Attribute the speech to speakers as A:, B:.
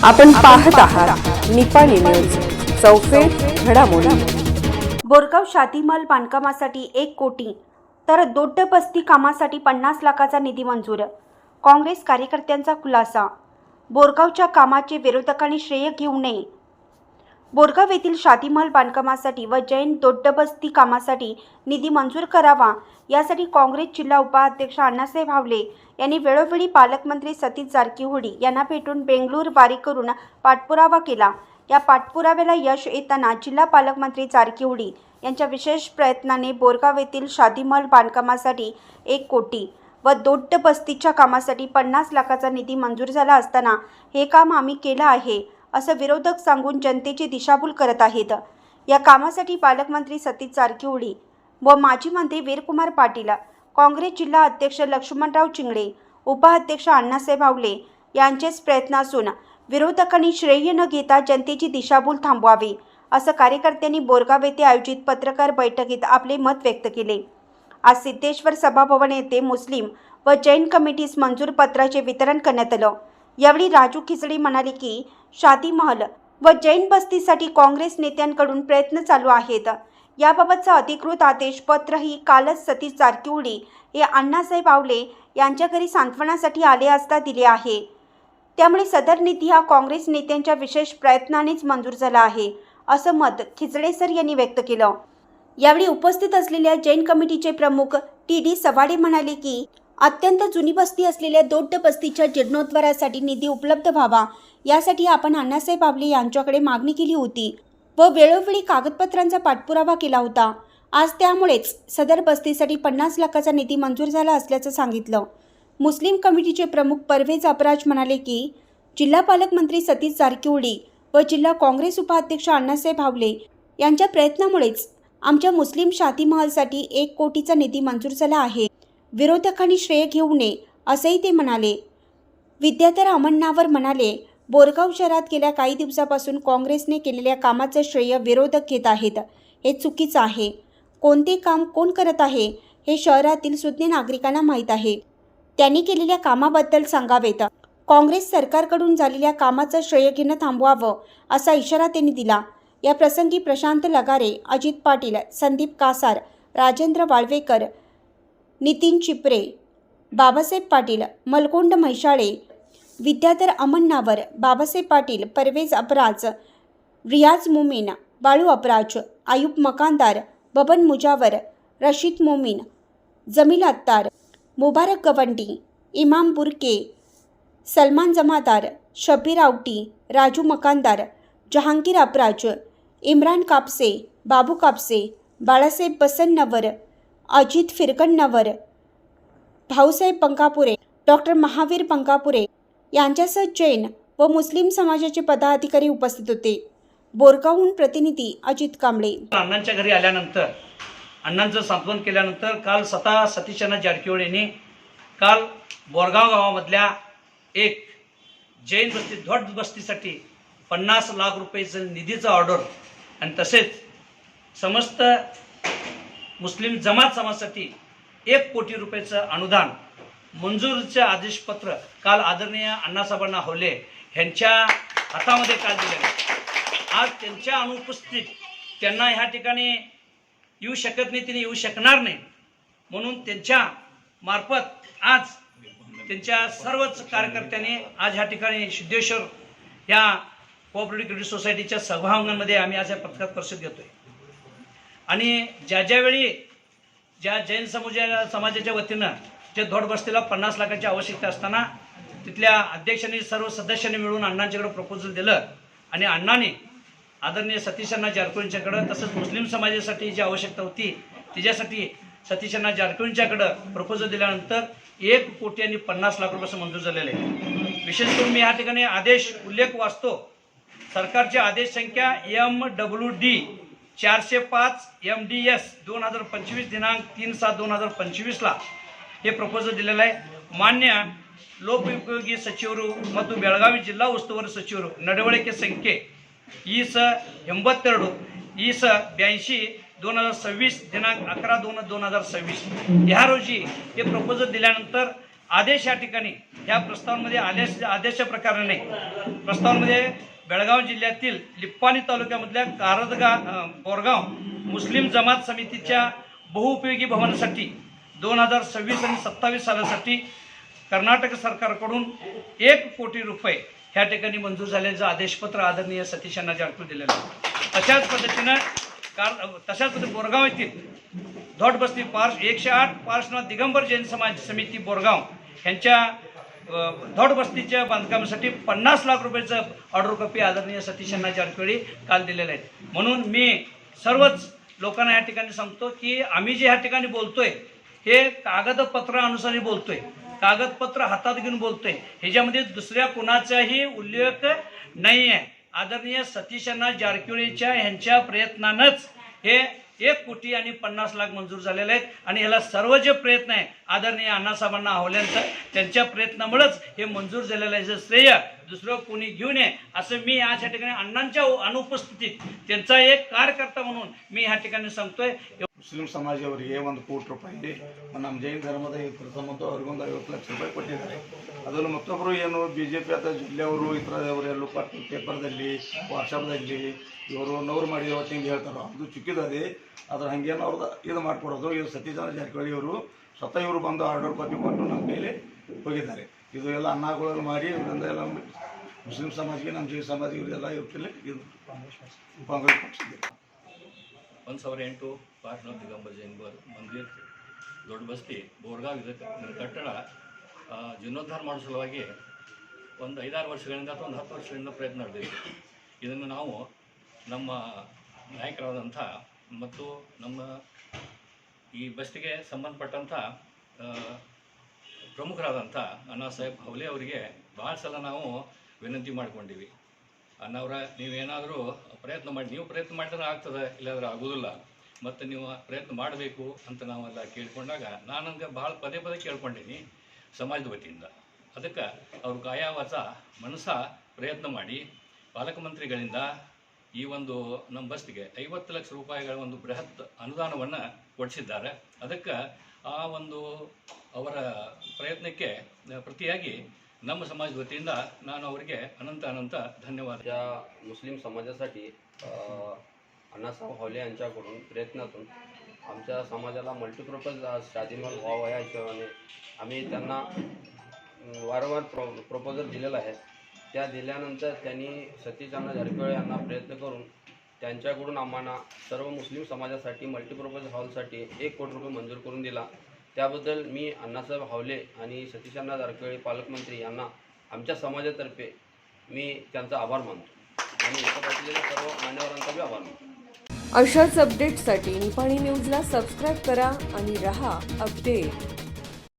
A: आपण पाहत आहात निपाणी न्यूज, चौफेर घडामोडी।
B: बोरगाव शादीमहल बांधकामासाठी 1 कोटी तर दोड्डबस्ती कामासाठी 50 लाखाचा निधी मंजूर। काँग्रेस कार्यकर्त्यांचा खुलासा। बोरगावच्या कामाचे विरोधकांनी श्रेय घेऊ नये। बोरगाव येथील शादीमहल बांधकामासाठी व जैन दोड्डबस्ती कामासाठी निधी मंजूर करावा यासाठी काँग्रेस जिल्हा उपाध्यक्ष अण्णासाहेब हावले यांनी वेळोवेळी पालकमंत्री सतीश जारकीहोळी यांना भेटून बेंगळूर वारी करून पाठपुरावा केला। या पाठपुराव्याला यश येताना जिल्हा पालकमंत्री जारकीहोळी यांच्या विशेष प्रयत्नाने बोरगाव येथील शादीमहल बांधकामासाठी 1 कोटी व दोड्डबस्तीच्या कामासाठी 50 लाखाचा निधी मंजूर झाला असताना हे काम आम्ही केलं आहे असं विरोधक सांगून जनतेची दिशाभूल करत आहेत। या कामासाठी पालकमंत्री सतीश जारकीहोळी व माजी मंत्री वीरकुमार पाटील, काँग्रेस जिल्हा अध्यक्ष लक्ष्मणराव चिंगळे, उपाध्यक्ष अण्णासाहेब हावले यांचेच प्रयत्न असून विरोधकांनी श्रेय न घेता जनतेची दिशाभूल थांबवावी असं कार्यकर्त्यांनी बोरगाव येथे आयोजित पत्रकार बैठकीत आपले मत व्यक्त केले। आज सिद्धेश्वर सभाभवन येथे मुस्लिम व जैन कमिटीस मंजूर पत्राचे वितरण करण्यात आलं। यावेळी राजू खिचडी म्हणाले की शादीमहल व जैन बस्तीसाठी काँग्रेस नेत्यांकडून प्रयत्न चालू आहेत। याबाबतचा अधिकृत आदेश पत्रही कालच सतीश जारकीहोळी हे अण्णासाहेब हावले यांच्या घरी सांत्वनासाठी आले असता दिले आहे। त्यामुळे सदर निधी हा काँग्रेस नेत्यांच्या विशेष प्रयत्नानेच मंजूर झाला आहे असं मत खिचडे सर यांनी व्यक्त केलं। यावेळी उपस्थित असलेल्या जैन कमिटीचे प्रमुख टी.डी. सवाडे म्हणाले की अत्यंत जुनी बस्ती असलेल्या दोड्डबस्तीच्या जीर्णोद्धारासाठी निधी उपलब्ध व्हावा यासाठी आपण अण्णासाहेब हावले यांच्याकडे मागणी केली होती व वेळोवेळी कागदपत्रांचा पाठपुरावा केला होता। आज त्यामुळेच सदर बस्तीसाठी 50 लाखाचा निधी मंजूर झाला असल्याचं सांगितलं। मुस्लिम कमिटीचे प्रमुख परवेज अपराज म्हणाले की जिल्हा पालकमंत्री सतीश जारकीहोळी व जिल्हा काँग्रेस उपाध्यक्ष अण्णासाहेब हावले यांच्या प्रयत्नामुळेच आमच्या मुस्लिम शादीमहलसाठी 1 कोटीचा निधी मंजूर झाला आहे। विरोधकांनी श्रेय घेऊ नये असंही ते म्हणाले। विद्याधर अमण्णावर म्हणाले, बोरगाव शहरात गेल्या काही दिवसापासून काँग्रेसने केलेल्या कामाचं श्रेय विरोधक घेत आहेत, हे चुकीचं आहे। कोणते काम कोण करत आहे हे शहरातील सुज्ञ नागरिकांना माहीत आहे। त्यांनी केलेल्या कामाबद्दल सांगावेत। काँग्रेस सरकारकडून झालेल्या कामाचं श्रेय घेणं थांबवावं असा इशारा त्यांनी दिला। या प्रसंगी प्रशांत लगारे, अजित पाटील, संदीप कासार, राजेंद्र वाळवेकर, नितीन चिपरे, बाबासाहेब पाटील, मलकोंड म्हैसाळे, विद्याधर अमण्णावर, बाबासाहेब पाटील, परवेज अपराज, रियाज मोमीन, बाळू अपराज, आयुब मकानदार, बबन मुजावर, रशीद मोमीन, जमील अत्तार, मुबारक गवंडी, इमाम बुरके, सलमान जमादार, शब्बीर आवटी, राजू मकानदार, जहांगीर अपराज, इम्रान कापसे, बाबू कापसे, बाळासाहेब बसन्नवर, अजित फिरकण्णवर, भाऊसाहेब पंकापुरे, डॉक्टर महावीर पंकापुरे यांच्यासह जैन व मुस्लिम समाजाचे पदाधिकारी उपस्थित होते। बोरगावहून प्रतिनिधी अजित कांबळे।
C: अण्णांच्या घरी आल्यानंतर अण्णांचं सांत्वन केल्यानंतर काल स्वतः सतीश जारकीहोळी यांनी काल बोरगाव गावामधल्या एक जैन बस्ती दोड्ड बस्तीसाठी 50 लाख रुपयाचं निधीचं ऑर्डर आणि तसेच समस्त मुस्लिम जमात समाजासाठी 1 कोटी रुपयाचं अनुदान मंजूरचे आदेशपत्र काल आदरणीय अण्णासाहेबांना हावले यांच्या हातामध्ये काल दिले। आज त्यांच्या अनुपस्थित त्यांना ह्या ठिकाणी येऊ शकत नाही, तिने येऊ शकणार नाही, म्हणून त्यांच्या मार्फत आज त्यांच्या सर्वच कार्यकर्त्यांनी आज ह्या ठिकाणी सिद्धेश्वर या कोऑपरेटिव्ह क्रेडिट सोसायटीच्या सभांगणामध्ये आम्ही आज या पत्रकार परिषद घेतोय। आणि ज्यावेळी ज्या जैन समाजाच्या वतीनं जे दोड्डबस्तीला 50 लाखाची आवश्यकता असताना तिथल्या अध्यक्षांनी सर्व सदस्यांनी मिळून अण्णांच्याकडे प्रपोजल दिलं आणि अण्णांनी आदरणीय सतीश जारकीहोळींच्याकडं तसंच मुस्लिम समाजासाठी जी आवश्यकता होती त्याच्यासाठी सतीश जारकीहोळींच्याकडं प्रपोजल दिल्यानंतर 1 कोटी आणि 50 लाख रुपये मंजूर झालेले आहे। विशेष करून मी या ठिकाणी आदेश उल्लेख वाचतो। सरकारचे आदेश संख्या MWD 405 MDS 2025 दिनांक 3/7/2025 ला हे प्रपोजल दिलेलं आहे। मान्य लोकोपयोगी सचिವರು ಮತ್ತು ಬೆಳಗಾವಿ ಜಿಲ್ಲಾ ಉಸ್ತುವಾರಿ ಸಚಿವರು ನಡವಳಿಕೆ ಸಂಖ್ಯೆ IS 82 IS 82 2026 दिनांक 11/2/2026 ह्या रोजी हे प्रपोजल दिल्यानंतर आदेश या ठिकाणी ह्या प्रस्तावांमध्ये आदेशाप्रकाराने प्रस्तावांमध्ये बेळगाव जिल्ह्यातील लिप्पाणी तालुक्यामधल्या बोरगाव मुस्लिम जमात समितीच्या बहुउपयोगी भवनासाठी 2026 आणि 27 सालासाठी कर्नाटक सरकारकडून 1 कोटी रुपये ह्या ठिकाणी मंजूर झाल्याचं आदेशपत्र आदरणीय सतीश अण्णा जारकीहोळी दिलेलं आहे. तशाच पद्धतीने बोरगाव येथील धोटबस्ती 108 पार्श्वनाथ दिगंबर जैन समाज समिती बोरगाव यांच्या धोटबस्तीच्या बांधकामासाठी 50 लाख रुपयाचं ऑर्डर कॉपी आदरणीय सतीश अण्णा जारकीहोळी काल दिलेलं आहे. म्हणून मी सर्वच लोकांना या ठिकाणी सांगतो की आम्ही जे ह्या ठिकाणी बोलतोय हे कागदपत्रानुसार बोलतोय, कागदपत्र हातात घेऊन बोलतोय, ह्याच्यामध्ये दुसऱ्या कुणाचाही उल्लेख नाही आहे. आदरणीय सतीश अण्णा जारकीहोळीच्या ह्यांच्या प्रयत्नानंच हे 1 कोटी आणि 50 लाख मंजूर झालेले आहेत आणि ह्याला सर्व जे प्रयत्न आहे आदरणीय अण्णासाहेबांना आहवल्यांचं त्यांच्या प्रयत्नामुळेच हे मंजूर झालेलं आहे. श्रेय दुसरं कोणी घेऊ नये असं मी या ठिकाणी अण्णांच्या अनुपस्थितीत त्यांचा एक कार्यकर्ता म्हणून मी ह्या ठिकाणी सांगतोय.
D: ಮುಸ್ಲಿಂ ಸಮಾಜವರಿಗೆ 1 ಕೋಟಿ ರೂಪಾಯಿ ನಮ್ಮ ಜೈನ ಧರ್ಮದ ಪ್ರಥಮಂತೂ ಅವ್ರಿಗೊಂದು 50 ಲಕ್ಷ ರೂಪಾಯಿ ಕೊಟ್ಟಿದ್ದಾರೆ. ಅದನ್ನು ಮತ್ತೊಬ್ಬರು ಏನು BJP ಅಥವಾ ಜಿಲ್ಲೆಯವರು ಇತರವರೆಲ್ಲೂ ಪೇಪರ್ದಲ್ಲಿ ವಾಟ್ಸಪ್ದಲ್ಲಿ ಇವರು ನವರು ಮಾಡಿ ಹಿಂಗೆ ಹೇಳ್ತಾರೋ ಅದು ಚಿಕ್ಕಿದೆ. ಅದ್ರ ಹಂಗೇನು ಅವ್ರದ್ದು ಇದು ಮಾಡಿಕೊಡೋದು. ಇದು ಸತೀಶ್ ಜಾರಕಿಹೊಳಿ ಅವರು ಸ್ವತಃ ಇವರು ಬಂದು ಆರ್ಡರ್ ಕಾಪಿ ಕೊಟ್ಟು ನಮ್ಮ ಕೈಲಿ ಹೋಗಿದ್ದಾರೆ. ಇದು ಎಲ್ಲ ಅಣ್ಣಗಳು ಮಾಡಿ ಇವರಿಂದ ಎಲ್ಲ ಮುಸ್ಲಿಂ ಸಮಾಜಕ್ಕೆ ನಮ್ಮ ಜೈನ ಸಮಾಜ ಇವರೆಲ್ಲ ಇರ್ತಿಲ್ಲ ಇದು ಕಾಂಗ್ರೆಸ್ ಪಕ್ಷಕ್ಕೆ
E: 108 ಪಾರ್ಶ್ವನಾಥ ದಿಗಂಬರ ಜೈನ್ ಮಂದಿರ ದೊಡ್ಡಬಸ್ತಿ ಬೋರ್ಗಾವ್ ಇದರ ಕಟ್ಟಡ ಜೀರ್ಣೋದ್ಧಾರ ಮಾಡೋ ಸಲುವಾಗಿ ಒಂದು 5-6 ವರ್ಷಗಳಿಂದ ಅಥವಾ ಒಂದು 10 ವರ್ಷಗಳಿಂದ ಪ್ರಯತ್ನ ನಡೆದಿದೆ. ಇದನ್ನು ನಾವು ನಮ್ಮ ನಾಯಕರಾದಂಥ ಮತ್ತು ನಮ್ಮ ಈ ಬಸ್ತಿಗೆ ಸಂಬಂಧಪಟ್ಟಂಥ ಪ್ರಮುಖರಾದಂಥ ಅಣ್ಣಾಸಾಹೇಬ್ ಹೌಲೆ ಅವರಿಗೆ ಭಾಳ ಸಲ ನಾವು ವಿನಂತಿ ಮಾಡ್ಕೊಂಡಿವಿ. ಅಣ್ಣವ್ರ ನೀವೇನಾದರೂ ಪ್ರಯತ್ನ ಮಾಡಿ, ನೀವು ಪ್ರಯತ್ನ ಮಾಡಿದ್ರೆ ಆಗ್ತದೆ, ಇಲ್ಲಾಂದ್ರೆ ಆಗೋದಿಲ್ಲ, ಮತ್ತು ನೀವು ಪ್ರಯತ್ನ ಮಾಡಬೇಕು ಅಂತ ನಾವೆಲ್ಲ ಕೇಳ್ಕೊಂಡಾಗ ನಾನಂಗೆ ಭಾಳ ಪದೇ ಕೇಳ್ಕೊಂಡೀನಿ ಸಮಾಜದ ವತಿಯಿಂದ. ಅದಕ್ಕೆ ಅವರು ಕಾಯಾವಾಚ ಮನಸ ಪ್ರಯತ್ನ ಮಾಡಿ ಪಾಲಕ ಮಂತ್ರಿಗಳಿಂದ ಈ ಒಂದು ನಮ್ಮ ಬಸ್ತಿಗೆ 50 ಲಕ್ಷ ರೂಪಾಯಿಗಳ ಒಂದು ಬೃಹತ್ ಅನುದಾನವನ್ನು ಕೊಡಿಸಿದ್ದಾರೆ. ಅದಕ್ಕೆ ಆ ಒಂದು ಅವರ ಪ್ರಯತ್ನಕ್ಕೆ ಪ್ರತಿಯಾಗಿ ನಮ್ಮ समाज वतीಯಿಂದ ನಾನು ಅವರಿಗೆ अनंत धन्यवाद.
F: त्या मुस्लिम समाजासाठी अण्णासाहेब हौले यांच्याकडून प्रयत्नातून आमच्या समाजाला मल्टीपर्पज शादीमल व्हावा या हिशोबाने आम्ही त्यांना वारंवार प्रपोजल दिलेला आहे. त्या दिल्यानंतर त्यांनी सतीश अण्णा जारकीहोळी यांना प्रयत्न करून त्यांच्याकडून आम्हाला सर्व मुस्लिम समाजासाठी मल्टीपर्पज हॉलसाठी 1 कोटी रुपये मंजूर करून दिला. त्याबद्दल मी अण्णासाहेब हौले आणि सतीश अण्णा जारकीहोळी पालकमंत्री यांना आमच्या समाजातर्फे मी त्यांचा आभार मानतो आणि इथं बसलेल्या सर्व मान्यवरांचा बी आभार मानतो.
A: अशाच अपडेट्ससाठी निपाणी न्यूजला सबस्क्राईब करा आणि रहा अपडेट.